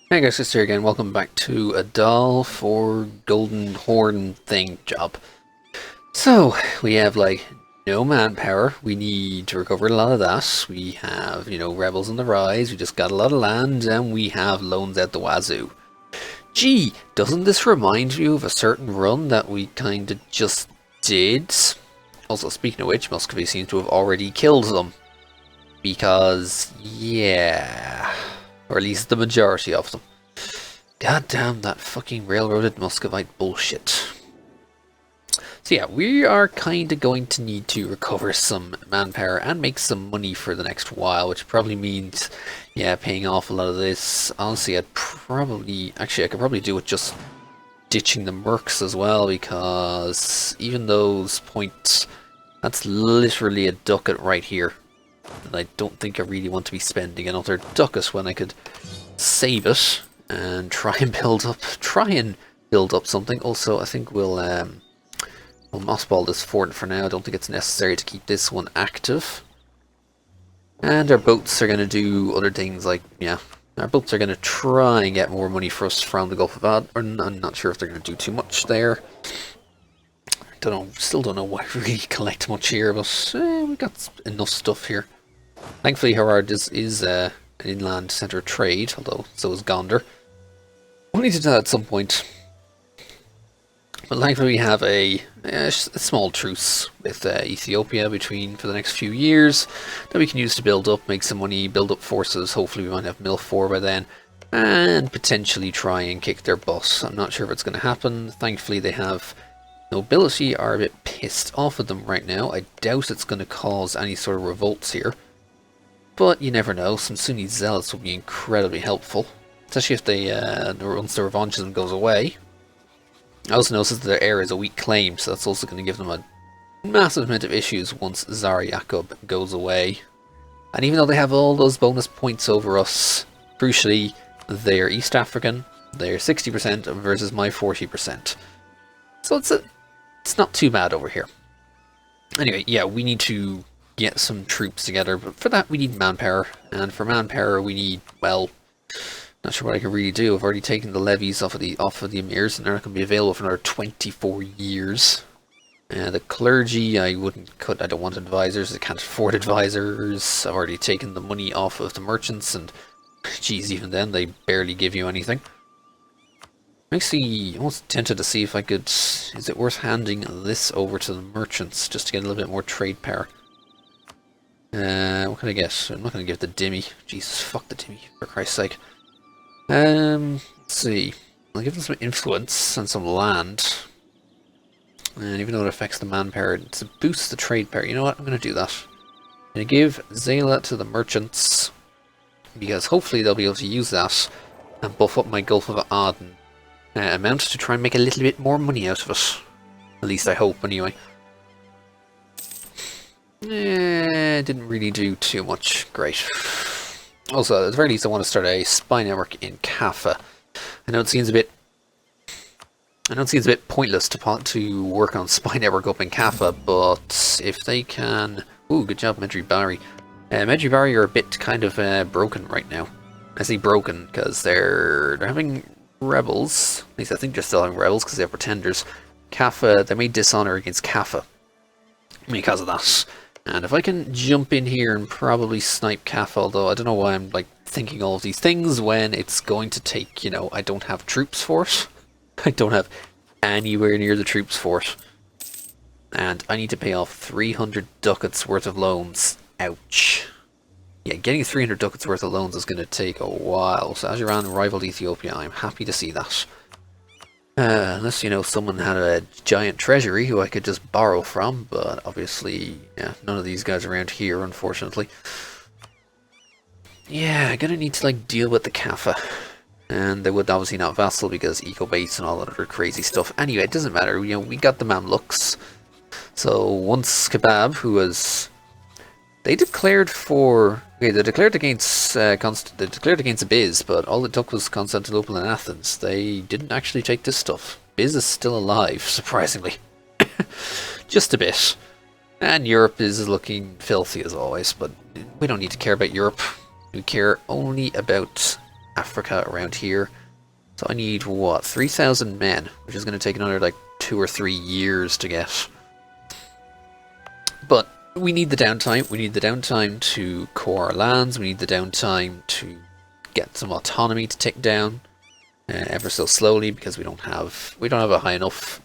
Hey guys, it's here again. Welcome back to a doll for golden horn thing job. So, we have like no manpower. We need to recover a lot of that. We have, rebels on the rise. We just got a lot of land and we have loans at the wazoo. Gee, doesn't this remind you of a certain run that we kind of just did? Also, speaking of which, Muscovy seems to have already killed them. Because, yeah. Or at least the majority of them. God damn that fucking railroaded Muscovite bullshit. So yeah, we are kind of going to need to recover some manpower and make some money for the next while, which probably means, yeah, paying off a lot of this. Honestly, I could probably do with just ditching the mercs as well, because even those points, that's literally a ducat right here. And I don't think I really want to be spending another ducat when I could save it and try and build up something. Also, I think we'll mothball this fort for now. I don't think it's necessary to keep this one active. And our boats are going to do other things like, yeah, our boats are going to try and get more money for us from the Gulf of Aden. I'm not sure if they're going to do too much there. Don't know, still don't know why we really collect much here, but we got enough stuff here. Thankfully, Harad is an inland centre of trade, although so is Gondar. We'll need to do that at some point. But thankfully we have a small truce with Ethiopia for the next few years that we can use to build up, make some money, build up forces. Hopefully we might have MIL4 by then, and potentially try and kick their butt. I'm not sure if it's going to happen. Thankfully they have nobility are a bit pissed off at them right now. I doubt it's going to cause any sort of revolts here. But you never know, some Sunni zealots will be incredibly helpful. Especially if they, once the revanchism goes away. I also noticed that their heir is a weak claim, so that's also going to give them a massive amount of issues once Tsar Yakub goes away. And even though they have all those bonus points over us, crucially, they're East African, they're 60% versus my 40%. So it's not too bad over here. Anyway, yeah, we need to get some troops together, but for that we need manpower, and for manpower we need, well, not sure what I can really do. I've already taken the levies off of the emirs, and they're not going to be available for another 24 years. The clergy, I wouldn't cut. I don't want advisors. I can't afford advisors. I've already taken the money off of the merchants, and geez, even then they barely give you anything. I'm actually almost tempted to see if I could. Is it worth handing this over to the merchants just to get a little bit more trade power? What can I get? I'm not going to give the dhimmi. Jesus, fuck the dhimmi, for Christ's sake. Let's see. I'll give them some influence and some land. And even though it affects the manpower, it's to boost the trade power. You know what? I'm going to do that. I'm going to give Zayla to the merchants, because hopefully they'll be able to use that and buff up my Gulf of Aden amount to try and make a little bit more money out of it. At least I hope, anyway. Didn't really do too much. Great. Also, at the very least, I want to start a spy network in Caffa. I know it seems a bit pointless to work on spy network up in Caffa, but if they can, ooh, good job, Medjugorje Bari. Medjugorje Bari are a bit kind of broken right now. I say broken because they're having rebels. At least I think they're still having rebels because they have pretenders. Caffa, they made dishonor against Caffa because of that. And if I can jump in here and probably snipe Caffa, although I don't know why I'm like thinking all of these things when it's going to take, I don't have troops for it. I don't have anywhere near the troops for it. And I need to pay off 300 ducats worth of loans. Ouch. Yeah, getting 300 ducats worth of loans is going to take a while. So as Iran rivaled Ethiopia, I'm happy to see that. Unless, someone had a giant treasury who I could just borrow from, but obviously, yeah, none of these guys around here, unfortunately. Yeah, I'm gonna need to, deal with the Caffa. And they would obviously not vassal because eco-base and all that other crazy stuff. Anyway, it doesn't matter, we got the Mamluks. So, once Kebab, who was... They declared for... Okay, they declared against Abiz, but all it took was Constantinople and Athens. They didn't actually take this stuff. Biz is still alive, surprisingly. Just a bit. And Europe is looking filthy as always, but we don't need to care about Europe. We care only about Africa around here. So I need, what, 3,000 men, which is going to take another, like, 2 or 3 years to get. But we need the downtime. We need the downtime to core our lands. We need the downtime to get some autonomy to tick down ever so slowly, because we don't have a high enough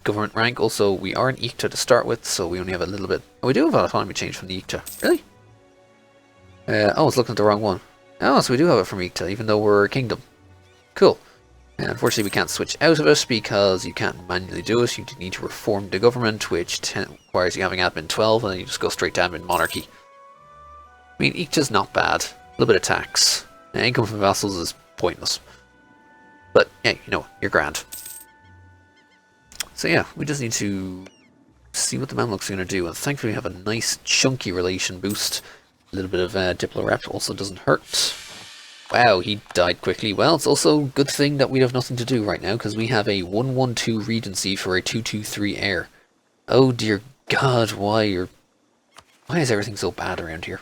government rank. Also, we are an Ikta to start with, so we only have a little bit. Oh, we do have autonomy change from the Ikta. Really? Oh, I was looking at the wrong one. Oh, so we do have it from Ikta, even though we're a kingdom. Cool. Unfortunately, we can't switch out of it because you can't manually do it. You need to reform the government, which requires you having admin 12, and then you just go straight to admin monarchy. I mean, Ikta's not bad. A little bit of tax. Income from vassals is pointless. But, yeah, you know, you're grand. So yeah, we just need to see what the Mamluks are going to do. And thankfully we have a nice chunky relation boost. A little bit of Diplo-Rep also doesn't hurt. Wow, he died quickly. Well, it's also a good thing that we have nothing to do right now, because we have a 1-1-2 Regency for a 2-2-3 heir. Oh dear God, why is everything so bad around here?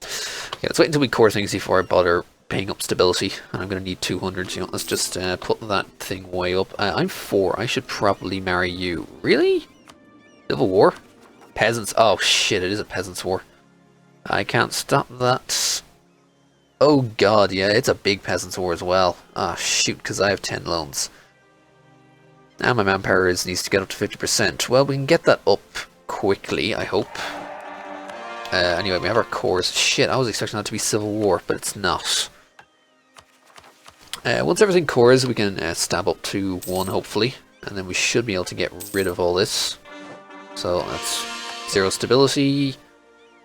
Okay, let's wait until we core things before I bother paying up stability. And I'm going to need 200, you know, let's just put that thing way up. I'm 4, I should probably marry you. Really? Civil War? Peasants? Oh shit, it is a peasants war. I can't stop that. Oh god, yeah, it's a big peasants war as well. Ah, shoot, because I have 10 loans. Now my manpower needs to get up to 50%. Well, we can get that up quickly, I hope. Anyway, we have our cores. Shit, I was expecting that to be civil war, but it's not. Once everything cores, we can stab up to 1, hopefully. And then we should be able to get rid of all this. So, that's 0 stability.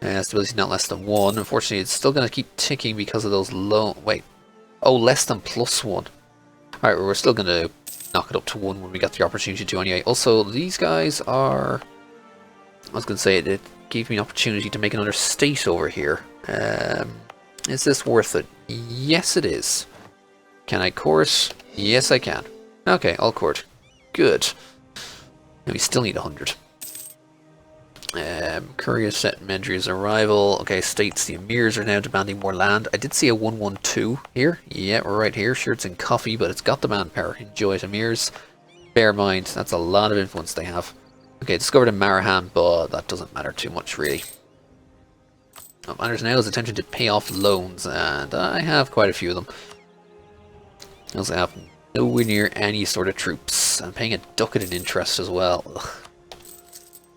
Stability not less than 1. Unfortunately, it's still going to keep ticking because of those low... Wait. Oh, less than +1. Alright, we're still going to knock it up to 1 when we get the opportunity to anyway. Also, these guys are... I was going to say, it gave me an opportunity to make another state over here. Is this worth it? Yes, it is. Can I course? Yes, I can. Okay, all court. Good. And we still need 100. Courier set Medria's arrival. Okay, states the emirs are now demanding more land. I did see a 1-1-2 here. Yeah, we're right here. Sure, it's in coffee, but it's got the manpower. Enjoy it, emirs. Bear in mind, that's a lot of influence they have. Okay, discovered in Marahan, but that doesn't matter too much, really. What matters now is attention to pay off loans, and I have quite a few of them. I also have nowhere near any sort of troops. I'm paying a ducat in interest as well. Ugh.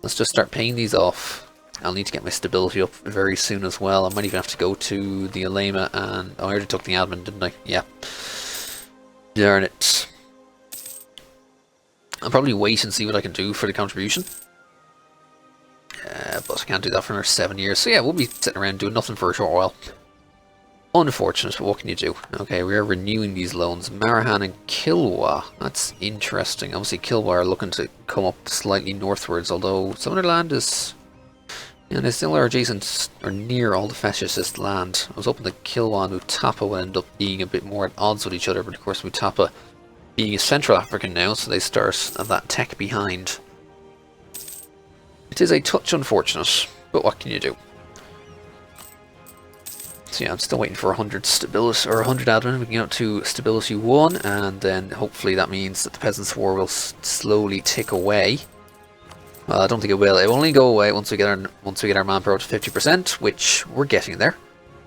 Let's just start paying these off. I'll need to get my stability up very soon as well. I might even have to go to the Alema and... Oh, I already took the admin, didn't I? Yeah. Darn it. I'll probably wait and see what I can do for the contribution. But I can't do that for another 7 years. So yeah, we'll be sitting around doing nothing for a short while. Unfortunate, but what can you do? Okay, we are renewing these loans. Marahan and Kilwa. That's interesting. Obviously, Kilwa are looking to come up slightly northwards, although some of their land is... You know, they still are adjacent or near all the fascist land. I was hoping that Kilwa and Mutapa would end up being a bit more at odds with each other, but of course Mutapa being a Central African now, so they start that tech behind. It is a touch unfortunate, but what can you do? So yeah, I'm still waiting for 100 stability or 100 admin. We can get up to stability 1, and then hopefully that means that the Peasants' War will slowly tick away. Well, I don't think it will. It will only go away once we get our manpower up to 50%, which we're getting there.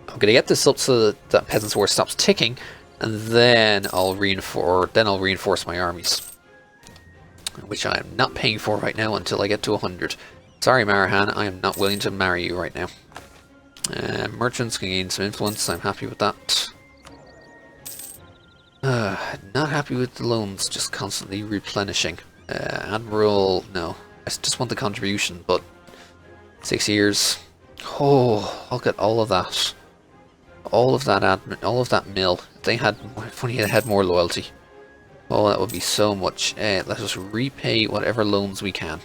I'm gonna get this up so that Peasants' War stops ticking, and then I'll reinforce my armies, which I am not paying for right now until I get to 100. Sorry, Marahan, I am not willing to marry you right now. Merchants can gain some influence, I'm happy with that. Not happy with the loans just constantly replenishing. Admiral, no. I just want the contribution, but 6 years. Oh, I'll get all of that. All of that admin, all of that mill. If only they had more loyalty. Oh, that would be so much. Let us repay whatever loans we can.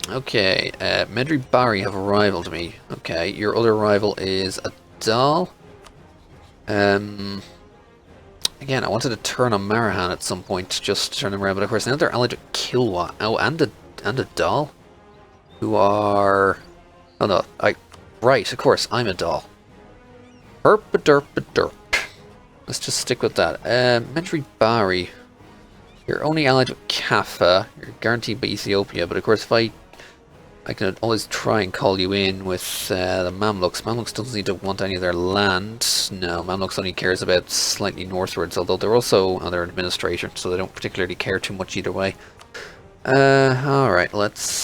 Okay, Medri Barry have a rival to me. Okay, your other rival is Adal. Again, I wanted to turn on Marahan at some point, just to turn them around, but of course now they're allied to Kilwa. Oh, and Adal, who are... Oh no, Right, of course, I'm a doll. Herp-a-derp-a-derp. Let's just stick with that. Mentry Bari. You're only allied with Caffa. You're guaranteed by Ethiopia, but of course if I can always try and call you in with the Mamluks. Mamluks doesn't seem to want any of their land. No, Mamluks only cares about slightly northwards, although they're also under administration, so they don't particularly care too much either way. Alright, let's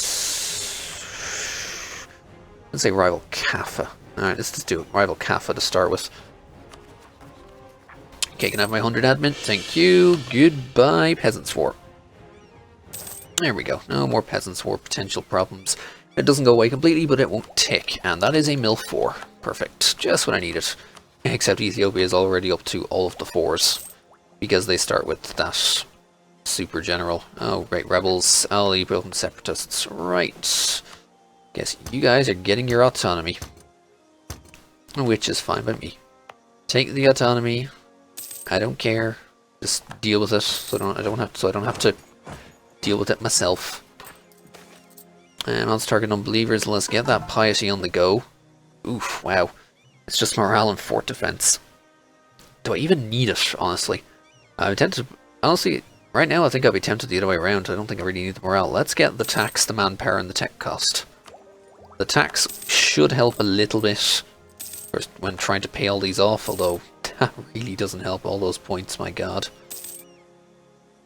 say rival Caffa. Alright, let's just do it. Rival Caffa to start with. Okay, can I have my 100 admin? Thank you. Goodbye, Peasants War. There we go. No more Peasants War potential problems. It doesn't go away completely, but it won't tick. And that is a mill 4. Perfect. Just what I needed. Except Ethiopia is already up to all of the 4s. Because they start with that super general. Oh, right. Rebels, ally, and separatists. Right. Guess you guys are getting your autonomy. Which is fine by me. Take the autonomy. I don't care. Just deal with it. So I don't have to deal with it myself. And let's target unbelievers. Let's get that piety on the go. Oof, wow. It's just morale and fort defense. Do I even need it, honestly? I'm tempted, honestly, right now I think I'll be tempted the other way around. I don't think I really need the morale. Let's get the tax, the manpower, and the tech cost. The tax should help a little bit when trying to pay all these off, although that really doesn't help all those points, my god.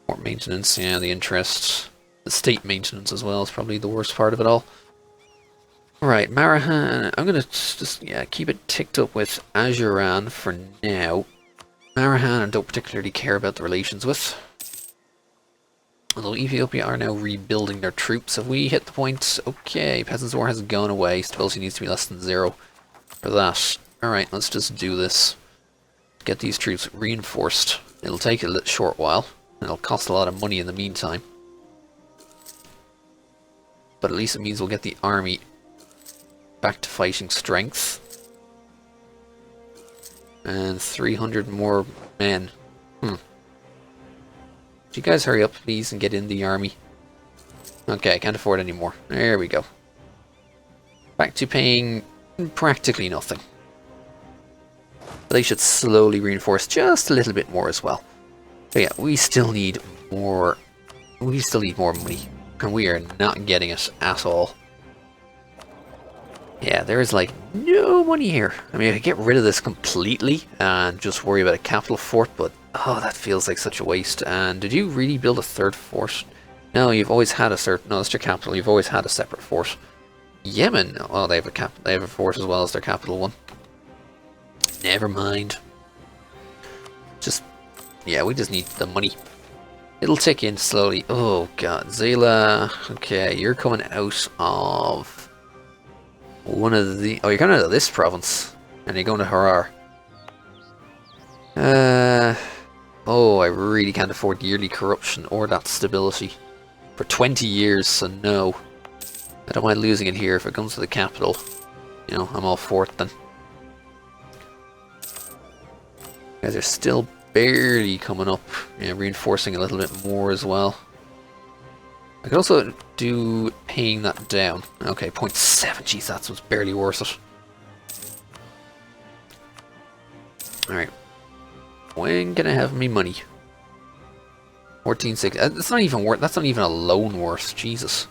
More maintenance, yeah, the interest. The state maintenance as well is probably the worst part of it all. Right, Marahan, I'm gonna just, yeah, keep it ticked up with Ajuran for now. Marahan I don't particularly care about the relations with. Although Ethiopia are now rebuilding their troops. Have we hit the point? Okay, Peasants' War has gone away. Stability needs to be less than 0 for that. Alright, let's just do this. Get these troops reinforced. It'll take a short while. It'll cost a lot of money in the meantime. But at least it means we'll get the army back to fighting strength. And 300 more men. Would you guys hurry up, please, and get in the army? Okay, I can't afford any more. There we go. Back to paying practically nothing. They should slowly reinforce just a little bit more as well. But yeah, we still need more. We still need more money, and we are not getting it at all. Yeah, there is like no money here. I mean, I could get rid of this completely and just worry about a capital fort, but oh, that feels like such a waste. And did you really build a third fort? No, you've always had a third. No, that's your capital. You've always had a separate fort. Yemen. Oh, they have a They have a fort as well as their capital one. Never mind. Just. Yeah, we just need the money. It'll tick in slowly. Oh god, Zela. Okay, you're coming out of one of the. Oh, you're coming out of this province, and you're going to Harar. Oh, I really can't afford yearly corruption or that stability for 20 years. So no, I don't mind losing it here if it comes to the capital. You know, I'm all for it then. You guys are still barely coming up, yeah, reinforcing a little bit more as well. I could also do paying that down. Okay, 0.7, jeez, that was barely worth it. Alright. When can I have me money? 14.6. That's not even worth. That's not even a loan worth. Jesus.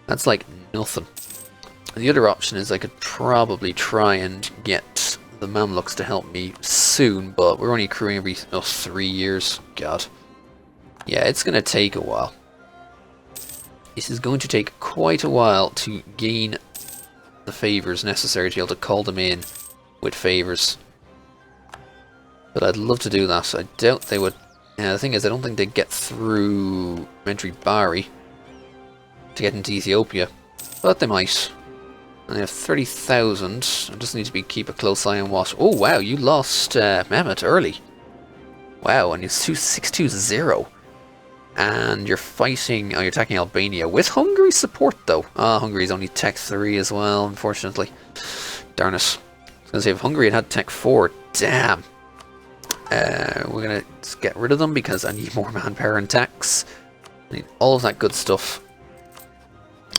That's like nothing. The other option is I could probably try and get the Mamluks to help me soon, but we're only accruing every 3 years. God. Yeah, it's going to take a while. This is going to take quite a while to gain the favors necessary to be able to call them in with favors. But I'd love to do that. I doubt they would. Yeah, the thing is, I don't think they'd get through Mentry Bari to get into Ethiopia, but they might. And they have 30,000. I just need to keep a close eye on what. Oh wow, you lost Mehmet early. Wow, and it's 2620. And you're fighting. Oh, you're attacking Albania with Hungary's support, though. Ah, Hungary's only Tech 3 as well, unfortunately. Darn it. I was gonna say if Hungary had Tech 4, damn. We're gonna just get rid of them because I need more manpower and tax. I need all of that good stuff.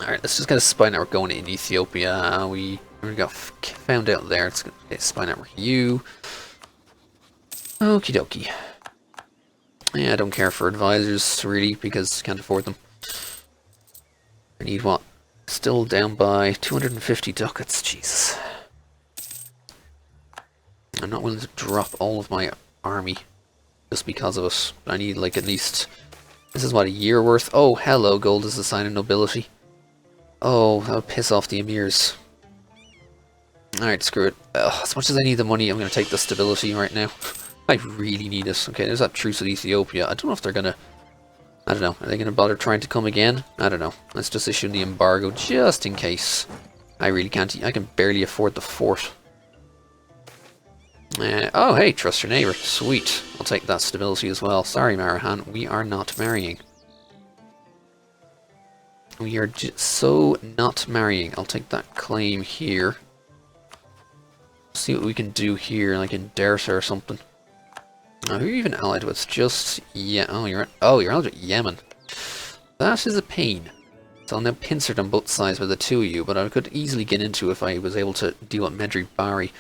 Alright, let's just get a spy network going in Ethiopia. We We got found out there. It's going to spy network you. Okie dokie. Yeah, I don't care for advisors, really, because I can't afford them. I need what? Still down by 250 ducats, Jesus. I'm not willing to drop all of my army just because of it. I need, like, at least... This is, what, a year worth? Oh, hello, gold is a sign of nobility. Oh, that would piss off the emirs. Alright, screw it. As much as I need the money, I'm going to take the stability right now. I really need it. Okay, there's that truce with Ethiopia. I don't know if they're going to... I don't know. Are they going to bother trying to come again? I don't know. Let's just issue the embargo just in case. I really can't... I can barely afford the fort. Oh, hey, trust your neighbor. Sweet. I'll take that stability as well. Sorry, Marahan. We are not marrying. We are so not marrying. I'll take that claim here. See what we can do here, like in Dersa or something. Who are you even allied with? Just... Yeah. Oh, you're allied with Yemen. That is a pain. So I'll now pincer on both sides with the two of you, but I could easily get into if I was able to deal with Medri Bari.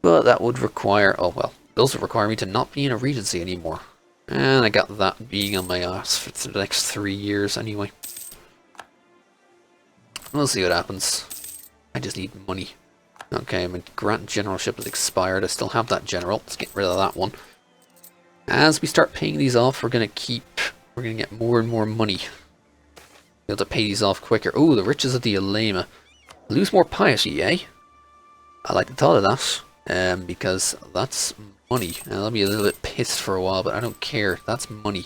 But that would require... Oh, well. Those would require me to not be in a regency anymore. And I got that being on my ass for the next 3 years anyway. We'll see what happens. I just need money. Okay, my grant generalship has expired. I still have that general. Let's get rid of that one. As we start paying these off, we're going to get more and more money. Be able to pay these off quicker. Oh, the riches of the Elema. Lose more piety, eh? I like the thought of that. Because that's money. I'll be a little bit pissed for a while, but I don't care. That's money.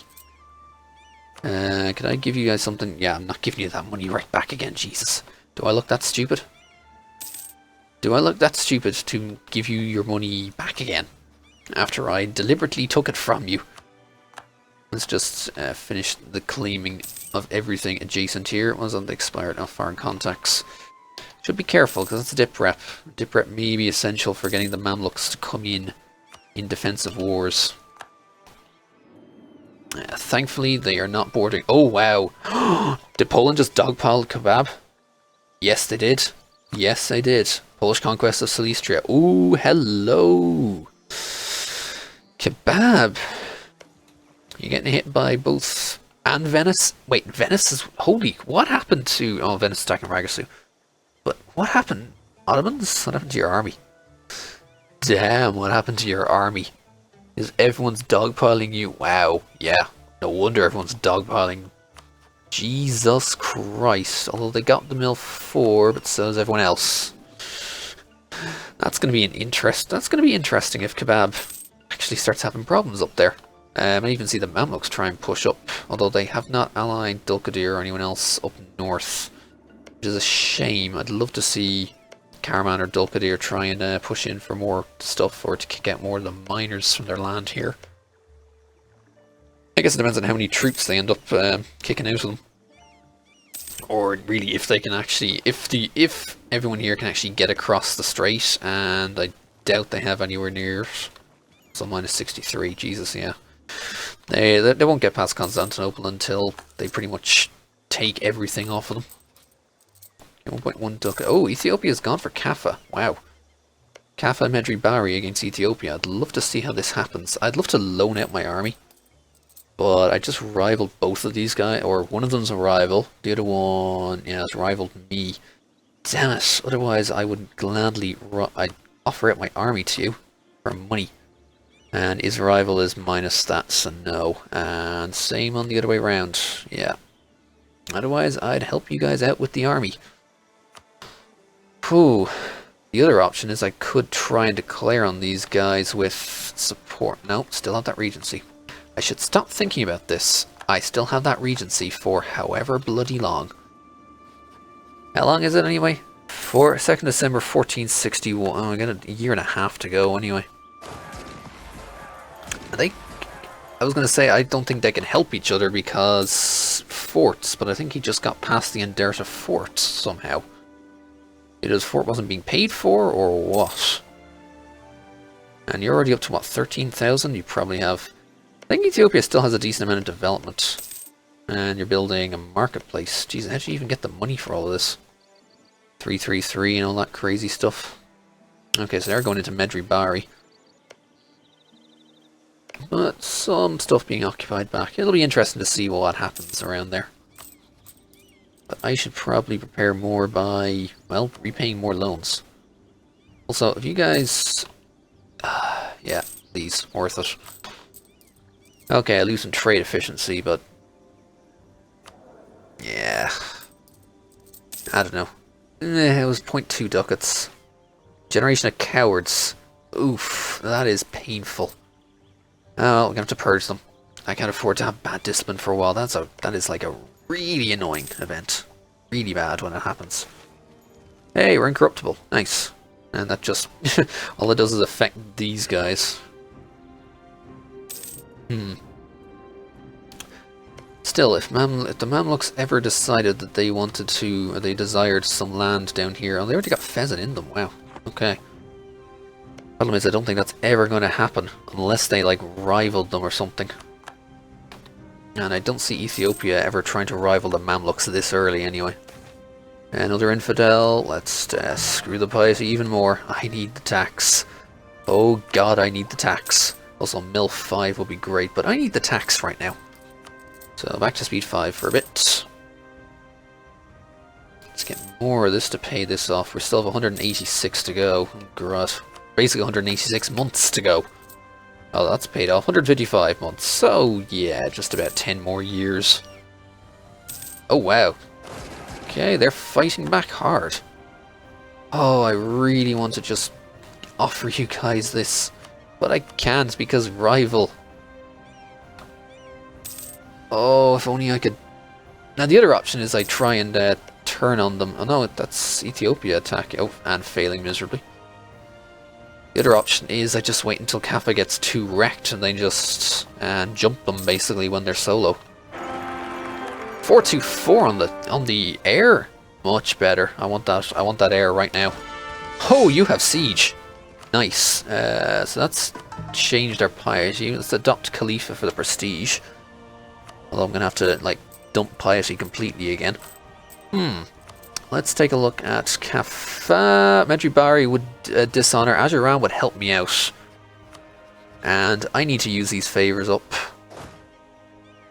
Could I give you guys something? Yeah, I'm not giving you that money right back again, Jesus. Do I look that stupid? Do I look that stupid to give you your money back again? After I deliberately took it from you. Let's just finish the claiming of everything adjacent here. It was on the expired of foreign contacts. Should be careful, because it's a dip rep. Dip rep may be essential for getting the Mamluks to come in defensive wars. Thankfully, they are not bordering... Oh, wow! Did Poland just dogpile Kebab? Yes, they did. Yes, they did. Polish conquest of Silistria. Ooh, hello! Kebab! You're getting hit by both... And Venice? Wait, Venice is... Holy... What happened to... Oh, Venice attacking Ragasu. But what happened? Ottomans? What happened to your army? Damn, what happened to your army? Is everyone's dogpiling you? Wow, yeah. No wonder everyone's dogpiling. Jesus Christ. Although they got the MIL4, but so does everyone else. That's going to be an interest. That's going to be interesting if Kebab actually starts having problems up there. I even see the Mamluks try and push up, although they have not allied Dulkadir or anyone else up north, which is a shame. I'd love to see Karaman or Dulkadir try and push in for more stuff, or to kick out more of the miners from their land here. I guess it depends on how many troops they end up kicking out of them, or really if they can actually, if everyone here can actually get across the strait, and I doubt they have anywhere near. So minus 63, Jesus, yeah. They won't get past Constantinople until they pretty much take everything off of them. 1.1 ducat. Oh, Ethiopia's gone for Caffa. Wow. Caffa Medri Bari against Ethiopia. I'd love to see how this happens. I'd love to loan out my army, but I just rivaled both of these guys, or one of them's a rival. The other one, yeah, has rivaled me. Damn it. Otherwise, I would gladly I'd offer out my army to you for money. And his rival is minus that, so no. And same on the other way around. Yeah. Otherwise, I'd help you guys out with the army. Whew. The other option is I could try and declare on these guys with support. No, still have that regency. I should stop thinking about this. I still have that regency for however bloody long. How long is it anyway? 2nd December 1461. Oh, I got a year and a half to go anyway. I was going to say, I don't think they can help each other because forts, but I think he just got past the Enderta fort somehow. Either his fort wasn't being paid for, or what? And you're already up to, what, 13,000? You probably have... I think Ethiopia still has a decent amount of development. And you're building a marketplace. Jeez, how did you even get the money for all of this? 333 and all that crazy stuff. Okay, so they're going into Medri Bari. But some stuff being occupied back. It'll be interesting to see what happens around there. But I should probably prepare more by, well, repaying more loans. Also, if you guys... yeah, please, worth it. Okay, I lose some trade efficiency, but... yeah... I don't know. It was 0.2 ducats. Generation of cowards. Oof, that is painful. Oh, we're gonna have to purge them. I can't afford to have bad discipline for a while. That is like a really annoying event. Really bad when it happens. Hey, we're incorruptible. Nice. And that just... all it does is affect these guys. Still, if the Mamluks ever decided that they wanted to... or they desired some land down here... oh, they already got pheasant in them. Wow. Okay. Problem is, I don't think that's ever going to happen. Unless they, like, rivaled them or something. And I don't see Ethiopia ever trying to rival the Mamluks this early, anyway. Another infidel. Let's screw the piety even more. I need the tax. Oh god, I need the tax. Also, MILF 5 will be great, but I need the tax right now. So, back to speed 5 for a bit. Let's get more of this to pay this off. We still have 186 to go. Oh, god. Basically 186 months to go. Oh, that's paid off. 155 months. So, yeah, just about 10 more years. Oh, wow. Okay, they're fighting back hard. Oh, I really want to just offer you guys this. But I can't because rival. Oh, if only I could... now, the other option is I try and turn on them. Oh, no, that's Ethiopia attack. Oh, and failing miserably. The other option is I just wait until Caffa gets too wrecked and then just jump them basically when they're solo. 424 on the air, much better. I want that air right now. Oh, you have siege, nice. So that's changed our piety. Let's adopt Khalifa for the prestige. Although I'm gonna have to like dump piety completely again. Let's take a look at Caffa. Medri Bari would dishonor. Ajuran would help me out. And I need to use these favors up.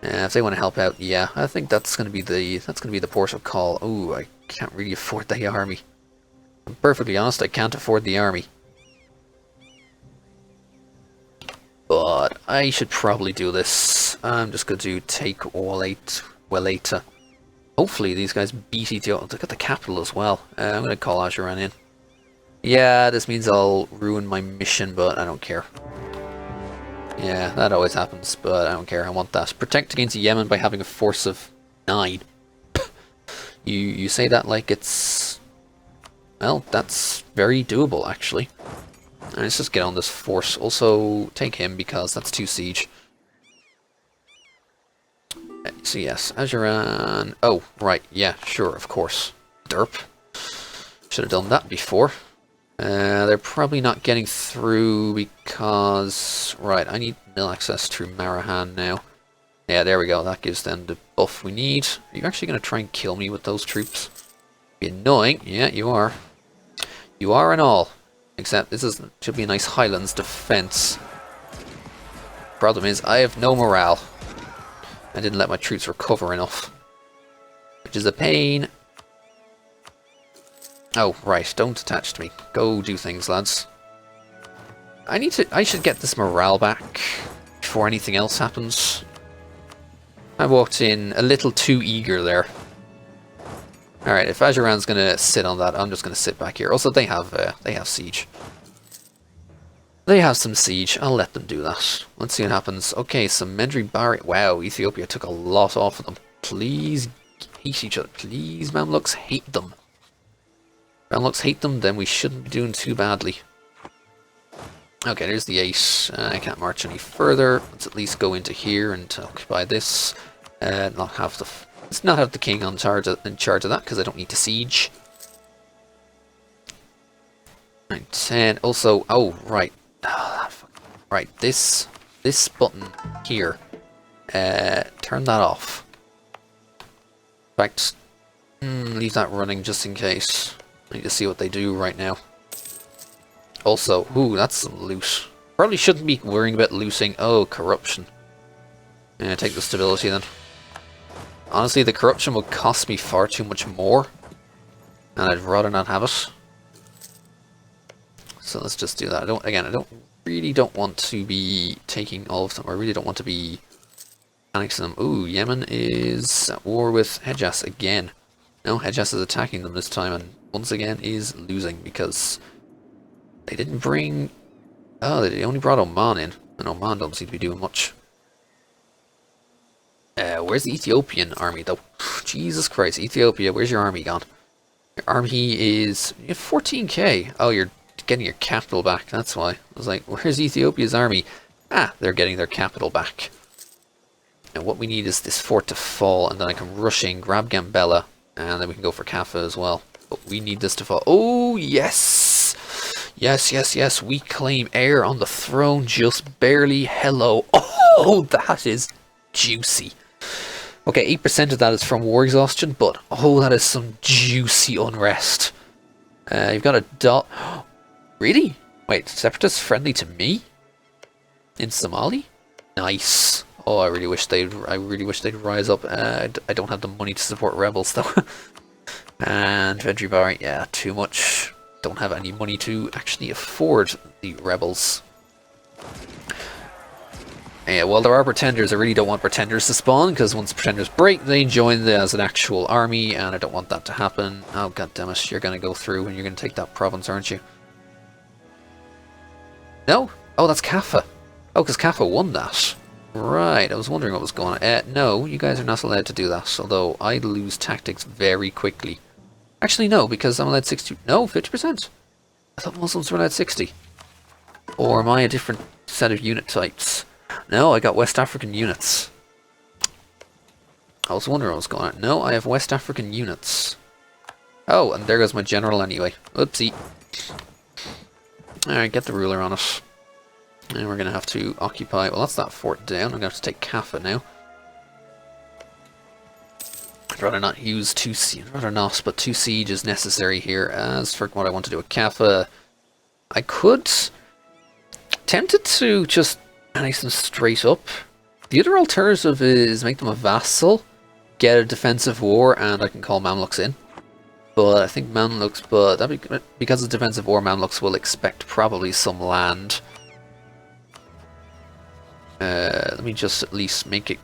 If they want to help out, yeah, I think that's gonna be the port of call. Oh, I can't really afford the army. I'm perfectly honest, I can't afford the army. But I should probably do this. I'm just going to take Welaita. Hopefully these guys beat Ethiopia. Look at the capital as well. I'm going to call Ajuran in. Yeah, this means I'll ruin my mission, but I don't care. Yeah, that always happens, but I don't care. I want that. Protect against Yemen by having a force of 9. You say that like it's... well, that's very doable, actually. And let's just get on this force. Also, take him, because that's 2 siege. So yes, Ajuran... oh, right, yeah, sure, of course. Derp. Should have done that before. They're probably not getting through because... right, I need mill access through Marahan now. Yeah, there we go, that gives them the buff we need. Are you actually going to try and kill me with those troops? Be annoying. Yeah, you are. You are and all. Except this should be a nice Highlands defense. Problem is, I have no morale. I didn't let my troops recover enough. Which is a pain. Oh, right, don't attach to me. Go do things, lads. I should get this morale back before anything else happens. I walked in a little too eager there. Alright, if Ajuran's gonna sit on that, I'm just gonna sit back here. Also, they have siege. They have some siege. I'll let them do that. Let's see what happens. Okay, so Medri Bari... wow, Ethiopia took a lot off of them. Please hate each other. Please, Mamluks, hate them. Mamluks hate them, then we shouldn't be doing too badly. Okay, there's the 8. I can't march any further. Let's at least go into here and occupy this. Let's not have the king in charge of that, because I don't need to siege. Right, 10. Also, oh, right. Right, this button here. Turn that off. In fact, leave that running just in case. I need to see what they do right now. Also, ooh, that's some loot. Probably shouldn't be worrying about looting. Oh, corruption. Yeah, take the stability then. Honestly, the corruption would cost me far too much more. And I'd rather not have it. So let's just do that. I really don't want to be taking all of them. I really don't want to be annexing them. Ooh, Yemen is at war with Hejaz again. No, Hejaz is attacking them this time and once again is losing because they didn't bring... Oh, they only brought Oman in. And Oman don't seem to be doing much. Where's the Ethiopian army though? Jesus Christ, Ethiopia, where's your army gone? Your army is 14k. Oh, you're getting your capital back, that's why. I was like, where's Ethiopia's army? Ah, they're getting their capital back. And what we need is this fort to fall, and then I can rush in, grab Gambella, and then we can go for Caffa as well. But we need this to fall. Oh, yes! Yes, yes, yes, we claim heir on the throne just barely. Hello. Oh, that is juicy. Okay, 8% of that is from war exhaustion, but oh, that is some juicy unrest. You've got a dot. Really? Wait, separatists friendly to me? In Somali? Nice. Oh, I really wish they'd rise up. I don't have the money to support rebels though. And Ventry Bar, yeah, too much. Don't have any money to actually afford the rebels. Yeah, well, there are pretenders. I really don't want pretenders to spawn, because once pretenders break, they join as an actual army, and I don't want that to happen. Oh, goddammit, you're going to go through, and you're going to take that province, aren't you? No? Oh, that's Caffa. Oh, because Caffa won that. Right, I was wondering what was going on. No, you guys are not allowed to do that, although I lose tactics very quickly. Actually, no, because I'm allowed 60... No, 50%. I thought Muslims were allowed 60. Or am I a different set of unit types? No, I got West African units. I was wondering what was going on. No, I have West African units. Oh, and there goes my general anyway. Oopsie. Alright, get the ruler on it. And we're going to have to occupy... Well, that's that fort down. I'm going to have to take Caffa now. I'd rather not use but 2 siege is necessary here. As for what I want to do with Caffa, I could... Tempted to just annex them straight up. The other alternative is make them a vassal, get a defensive war, and I can call Mamluks in. But I think Mamluks, because of defensive war, Mamluks will expect probably some land. Let me just at least make it...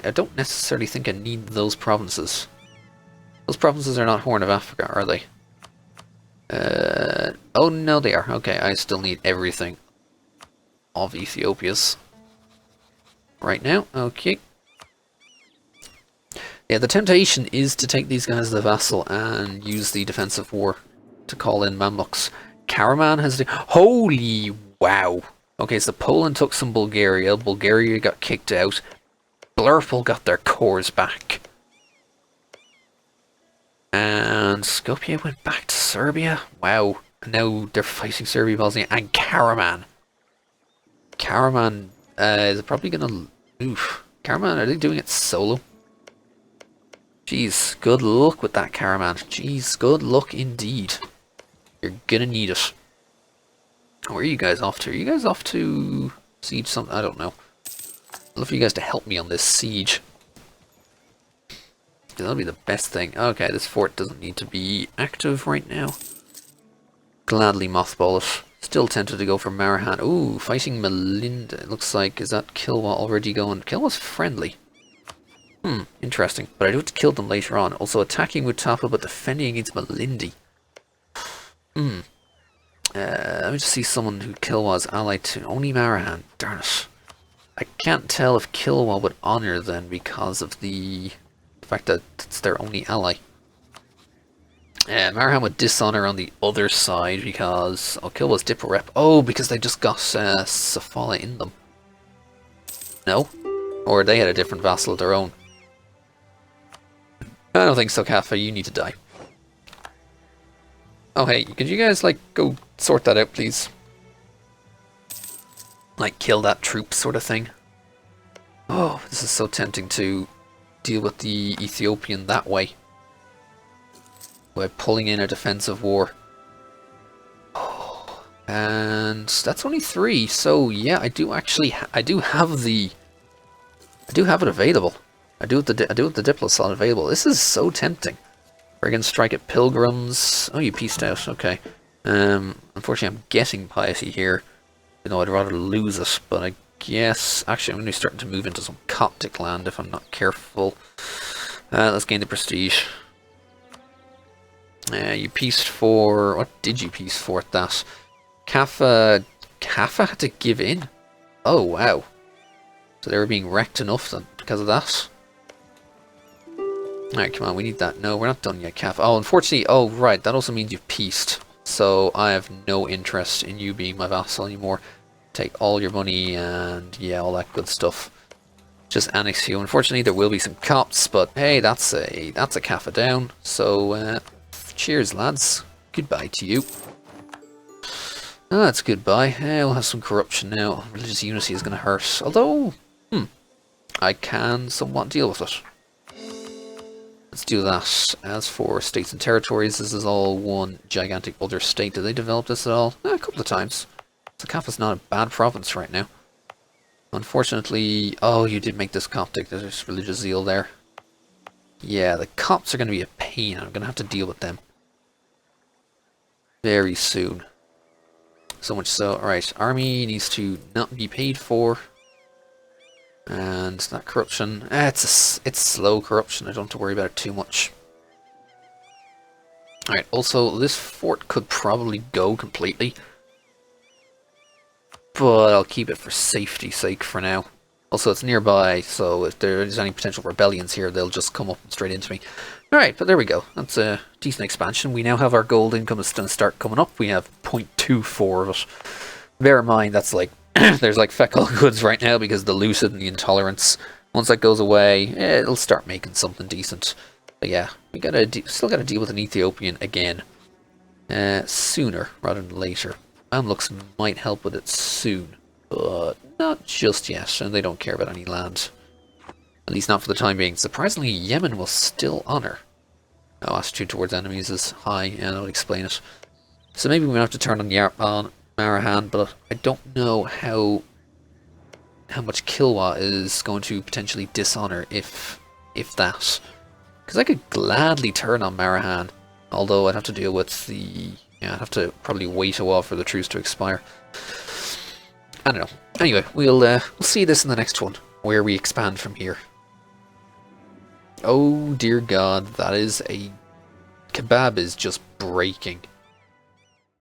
I don't necessarily think I need those provinces. Those provinces are not Horn of Africa, are they? Oh no, they are. Okay, I still need everything of Ethiopia's right now. Okay. Yeah, the temptation is to take these guys as a vassal and use the defensive war to call in Mamluks. Karaman has... Holy wow! Okay, so Poland took some Bulgaria. Bulgaria got kicked out. Blurple got their cores back. And Skopje went back to Serbia. Wow. And now they're fighting Serbia, Bosnia, and Karaman. Karaman is probably gonna... Oof. Karaman, are they doing it solo? Jeez, good luck with that, Karaman. Jeez, good luck indeed. You're gonna need it. Where are you guys off to? Are you guys off to siege something? I don't know. I'd love for you guys to help me on this siege. That'll be the best thing. Okay, this fort doesn't need to be active right now. Gladly mothball it. Still tempted to go for Marahan. Ooh, fighting Melinda. It looks like, is that Kilwa already going? Kilwa's friendly. Interesting. But I do have to kill them later on. Also attacking with Tapa, but defending against Malindi. Let me just see someone who Kilwa's allied to. Only Marahan. Darn it. I can't tell if Kilwa would honor then because of the fact that it's their only ally. Marahan would dishonor on the other side because... Oh, Kilwa's Dippo rep. Oh, because they just got Safala in them. No? Or they had a different vassal of their own. I don't think so, Caffa. You need to die. Oh, hey, could you guys, like, go sort that out, please? Like, kill that troop sort of thing. Oh, this is so tempting to deal with the Ethiopian that way. by pulling in a defensive war. And that's only 3, so yeah, I do actually, I do have it available. I do have the Diplo slot available. This is so tempting. Friggin' strike at pilgrims. Oh, you pieced out, okay. Unfortunately I'm getting piety here. You know, I'd rather lose it, but I guess, actually I'm going to be starting to move into some Coptic land if I'm not careful. Let's gain the prestige. You pieced for, what did you piece for at that? Caffa had to give in. Oh wow! So they were being wrecked enough then because of that. All right, come on, we need that. No, we're not done yet, Caffa. Oh, unfortunately, oh right, that also means you've pieced. So I have no interest in you being my vassal anymore. Take all your money and yeah, all that good stuff. Just annex you. Unfortunately, there will be some Copts, but hey, that's a Caffa down. So cheers, lads. Goodbye to you. Oh, that's goodbye. We'll have some corruption now. Religious unity is going to hurt. Although, I can somewhat deal with it. Let's do that. As for states and territories, this is all one gigantic other state. Did they develop this at all? A couple of times. So Caffa's not a bad province right now. Unfortunately, oh, you did make this Coptic. There's religious zeal there. Yeah, the Copts are going to be a pain. I'm going to have to deal with them very soon. So much so. Alright, army needs to not be paid for. And that corruption. It's slow corruption. I don't have to worry about it too much. Alright, also, this fort could probably go completely. But I'll keep it for safety's sake for now. Also, it's nearby, so if there's any potential rebellions here, they'll just come up straight into me. Alright, but there we go. That's a decent expansion. We now have our gold income is going to start coming up. We have 0.24 of it. Bear in mind, that's like, there's like feckle goods right now because the lucid and the intolerance. Once that goes away, it'll start making something decent. But yeah, we still gotta deal with an Ethiopian again. Sooner rather than later. Mamluks might help with it soon, but not just yet, and they don't care about any land. At least not for the time being. Surprisingly, Yemen will still honor. Oh, attitude towards enemies is high, and that would explain it. So maybe we might have to turn on Marahan, but I don't know how much Kilwa is going to potentially dishonor, if that. Because I could gladly turn on Marahan, although I'd have to deal with the... Yeah, I'd have to probably wait a while for the truce to expire. I don't know. Anyway, we'll see this in the next one, where we expand from here. Oh dear God, that is a... Kebab is just breaking.